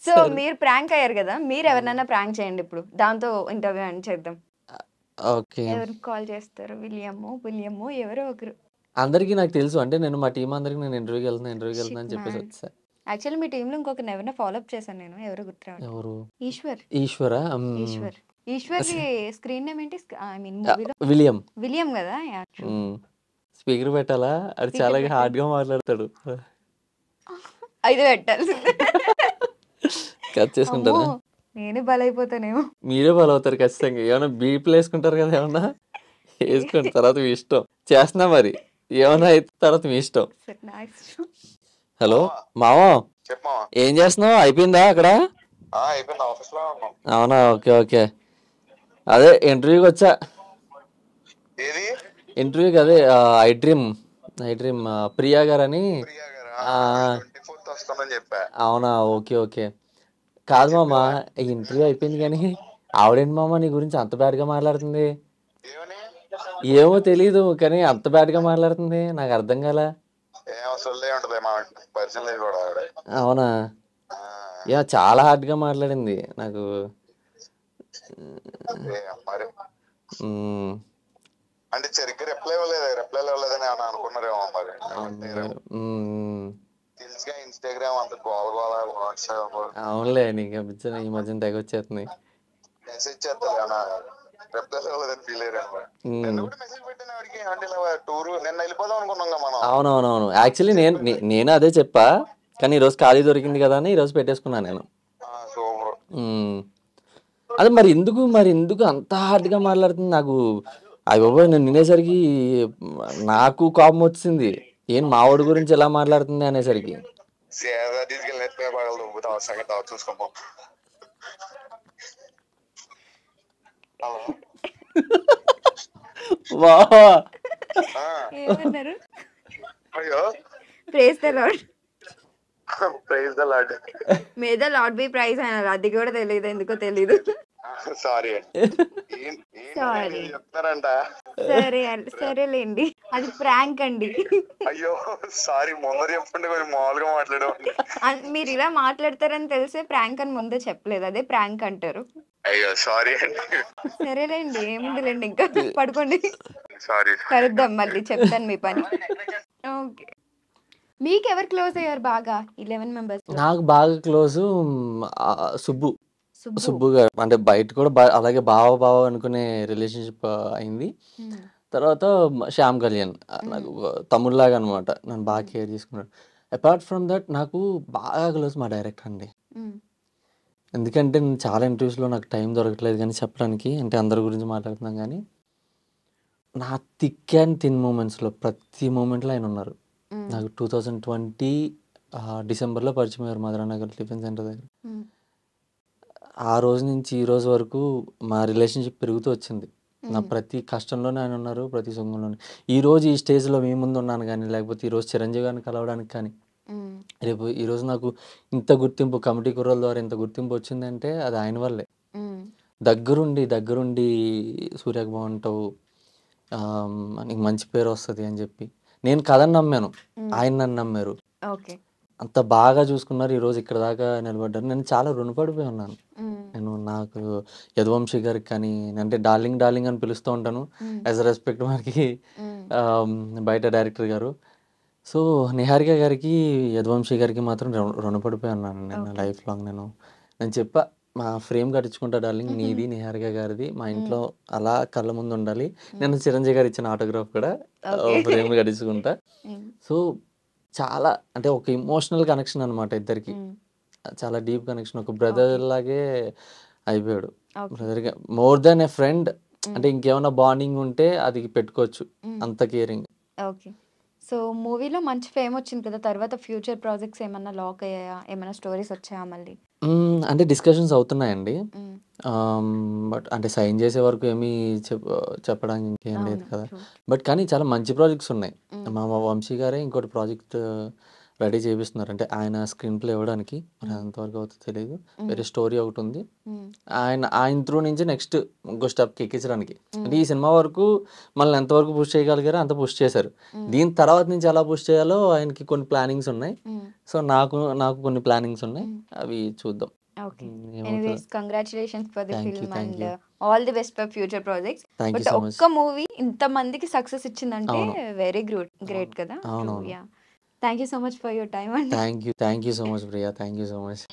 So మీరు prank అయ్యారు కదా, మీరు ఎవరినైనా ప్రాంక్ చేయండి ఇప్పుడు, దాంతో ఇంటర్వ్యూ అని చేద్దాం. ఓకే. ఎవరికి కాల్ చేస్తారు? విలియమ్మో ఎవరో ఒకరు. అందరికీ నాకు తెలుసు. అంటే నేను మా టీమ్ అందరికి నేను ఇంటర్వ్యూకి వెళ్తున్నా అని చెప్పేసి వచ్చేసా. యాక్చువల్లీ మీ టీంలో ఇంకొకరిని ఎవరైనా ఫాలో అప్ చేశాను నేను, ఎవరో గుర్తురావట్లేదు. ఎవరు? ఈశ్వర్. ఈశ్వరా? ఈశ్వర్కి స్క్రీన్ నేమ్ ఏంటి? ఐ మీన్ మూవీలో విలియం. విలియం కదా. స్పీకర్ పెట్టాలా? అది Speaker చాలా పెట్టు. హార్డ్గా మాట్లాడతాడు. 5 పెట్టాల్సిందే. కట్ చేసుకుంటారా? అమ్మో, నేనే బలైపోతానేమో. మీరే ఫాలో అవుతారు ఖచ్చితంగా. ఏమైనా బీప్లు వేసుకుంటారు కదా, ఏమన్నా వేసుకోండి, తర్వాత మీ ఇష్టం. చేస్తున్నా మరి, ఏమన్నా అయితే తర్వాత మీ ఇష్టం. సరే, నా ఇష్టం. హలో మావా, చెప్పమా. ఏం చేస్తున్నావు? అయిపోయిందా అక్కడ? అయిపోయింది, ఆఫీస్ లో ఉన్నాం. అవునా, ఓకే ఓకే. అదే ఇంటర్వ్యూకి వచ్చా. ఏది ఇంటర్వ్యూకి అదే ఐ డ్రీమ్ ప్రియా గారని. ప్రియా గారా? ఆ, 24th వస్తామని చెప్పా. అవునా, ఓకే ఓకే. కాదు మామ, ఈ ఇంటర్వ్యూ అయిపోయింది కానీ ఆవిడేంటి మామ నీ గురించి అంత బ్యాడ్గా మాట్లాడుతుంది? ఏమని? ఏమో తెలీదు కానీ అంత బ్యాడ్గా మాట్లాడుతుంది, నాకు అర్థం కాల. ఏమో సొల్లే ఉంటది, మా పరిచయం లేదు కూడా ఆవిడ. అవునా, ఆ, చాలా హార్డ్గా మాట్లాడింది నాకు. అదే మరి. మ్, అంటే సరిగ్గా రిప్లై ఇవ్వలేదని ఏమన్నా అనుకున్నారేమో మరి. మ్, తెలుసుగా, ఇన్స్టాగ్రామ్ అంత గోల వాట్సాప్ అవునులే, నీకు అనిపించిన ఈ మధ్యన తెగ వచ్చేస్తుంది. మెసేజ్ చేస్తారు ఏమన్నా రిప్లై ఇవ్వలేదని ఫీల్ అయ్యారు. నిన్న కూడా మెసేజ్ పెట్టాను ఆవిడకి. అంటే ఇలా టూర్ నిన్న వెళ్ళిపోదాం అనుకున్నాం కదా మనం. అవునవునవును, యాక్చువల్లీ నేను అదే చెప్పా, కానీ ఈరోజు ఖాళీ దొరికింది కదా అని ఈరోజు పెట్టేసుకున్నాను నేను. సూపర్. అదే మరి ఎందుకు అంత హార్డ్గా మాట్లాడుతుంది నాకు? అయ్య బాబోయ్, నేను వినేసరికి నాకు కోపం వచ్చింది. ఏం మావాడి గురించి ఎలా మాట్లాడుతుంది అనేసరికి. సేదా తీసుకెళ్ళి నెత్తిమే పగలదు, ఊపుతావు సంగతి చూసుకోమో. వా, ఏమన్నారు? అయ్యో, praise the lord. Praise the lord. May the lord be praise అన్నారు, అది కూడా తెలియదు, ఎందుకో తెలీదు. Sorry sorry. చెప్తారంట. సరేలేండి, అది ప్రాంక్ అండి. అయ్యో సారీ, ముందర చెప్పండి, కొంచెం మామూలుగా మాట్లాడేవాడిని. మీరు ఇలా మాట్లాడతారని తెలిసే ప్రాంక్ అని ముందే చెప్పలేదు, అదే ప్రాంక్ అంటారు. అయ్యో సారీ అండి. సరేలేండి, ఏముందిలేండి, ఇంకా పడుకోండి. సారీ. కలుద్దాం మళ్ళీ, చెప్తాను మీ పని. ఓకే. మీకు ఎవరు క్లోజ్ అయ్యారు బాగా 11 మెంబర్స్? నాకు బాగా క్లోజు సుబ్బు గారు. అంటే బయట కూడా అలాగే బావ అనుకునే రిలేషన్షిప్ అయింది. తర్వాత శ్యామ్ కళ్యాణ్ నాకు తమ్ముళ్ళలాగా అనమాట, నన్ను బాగా కేర్ చేసుకున్నాడు. అపార్ట్ ఫ్రమ్ దట్ నాకు బాగా క్లోజ్ మా డైరెక్టర్ అండి. ఎందుకంటే నేను చాలా ఇంటర్వ్యూస్లో నాకు టైం దొరకట్లేదు కానీ చెప్పడానికి, అంటే అందరి గురించి మాట్లాడుతున్నాం కానీ నా థిక్ అండ్ థిన్ మూమెంట్స్లో ప్రతి మూమెంట్లో ఆయన ఉన్నారు. నాకు 2020 డిసెంబర్లో పరిచయం అయ్యారు మధురానగర్ టిఫిన్ సెంటర్ దగ్గర. ఆ రోజు నుంచి ఈ రోజు వరకు మా రిలేషన్షిప్ పెరుగుతూ వచ్చింది. నా ప్రతి కష్టంలోనే ఆయన ఉన్నారు, ప్రతి సుఖంలోనే. ఈరోజు ఈ స్టేజ్లో మీ ముందు ఉన్నాను కానీ, లేకపోతే ఈరోజు చిరంజీవి గారిని కలవడానికి కానీ, రేపు ఈరోజు నాకు ఇంత గుర్తింపు కమిటీ కుర్రల ద్వారా ఇంత గుర్తింపు వచ్చిందంటే అది ఆయన వల్లే. దగ్గరుండి సూర్యకు బాగుంటావు, నీకు మంచి పేరు వస్తుంది అని చెప్పి నేను కథని నమ్మాను, ఆయన నన్ను నమ్మారు. అంత బాగా చూసుకున్నారు, ఈరోజు ఇక్కడ దాకా నిలబడ్డారు. నేను చాలా రుణపడిపోయి ఉన్నాను. నేను నాకు యదువంశీ గారికి కానీ, అంటే డార్లింగ్ అని పిలుస్తూ ఉంటాను యాజ్ అ రెస్పెక్ట్ మనకి బయట డైరెక్టర్ గారు. సో నిహారిక గారికి, యదువంశీ గారికి మాత్రం రుణపడిపోయి ఉన్నాను నేను లైఫ్ లాంగ్. నేను చెప్పా, మా ఫ్రేమ్ కట్టించుకుంటా డార్లింగ్, నీది నిహారిక గారిది మా ఇంట్లో అలా కళ్ళ ముందు ఉండాలి. నేను చిరంజీవి గారు ఇచ్చిన ఆటోగ్రాఫ్ కూడా ఫ్రేమ్ కట్టించుకుంటా. సో చాలా అంటే ఒక ఇమోషనల్ కనెక్షన్ అనమాట ఇద్దరికి, చాలా డీప్ కనెక్షన్. ఒక బ్రదర్ లాగే అయిపోయాడు. బ్రదర్గా మోర్ దెన్ ఏ ఫ్రెండ్. అంటే ఇంకేమైనా బాండింగ్ ఉంటే అది పెట్టుకోవచ్చు, అంత కేరింగ్. ఓకే. సో మూవీలో మంచి ఫేమ్ వచ్చింది కదా, తర్వాత ఫ్యూచర్ ప్రాజెక్ట్స్ ఏమన్నా లాక్ అయ్యాయా? ఏమైనా స్టోరీస్ వచ్చాయా మళ్ళీ? అంటే డిస్కషన్స్ అవుతున్నాయండి. బట్ అంటే సైన్ చేసే వరకు ఏమీ చెప్పడానికి ఇంకేం లేదు కదా. బట్ కానీ చాలా మంచి ప్రాజెక్ట్స్ ఉన్నాయి. మా వంశీ గారే ఇంకోటి ప్రాజెక్ట్ రెడీ చేపిస్తున్నారు. అంటే ఆయన స్క్రీన్ ప్లే ఇవ్వడానికి మరి ఎంతవరకు అవుతుందో తెలియదు. వేరే స్టోరీ ఒకటి ఉంది. ఆయన త్రూ నుంచి నెక్స్ట్ ఇంకో స్టెప్కి ఎక్కించడానికి. అంటే ఈ సినిమా వరకు మనల్ని ఎంతవరకు పుష్ చేయగలిగారో అంత పుష్ చేశారు. దీని తర్వాత నుంచి ఎలా పుష్ చేయాలో ఆయనకి కొన్ని ప్లానింగ్స్ ఉన్నాయి. సో నాకు కొన్ని ప్లానింగ్స్ ఉన్నాయి. అవి చూద్దాం. ఓకే. ఏమవుతుందో. Anyways congratulations for the thank you, film thank and you, all the best for future projects. Thank you but so much. ఒక్క మూవీ ఇంతమందికి సక్సెస్ ఇచ్చిందంటే అవును, వెరీ గ్రేట్ కదా. అవునవును. Yeah, thank you so much for your time and thank you so much Priya. Thank you so much.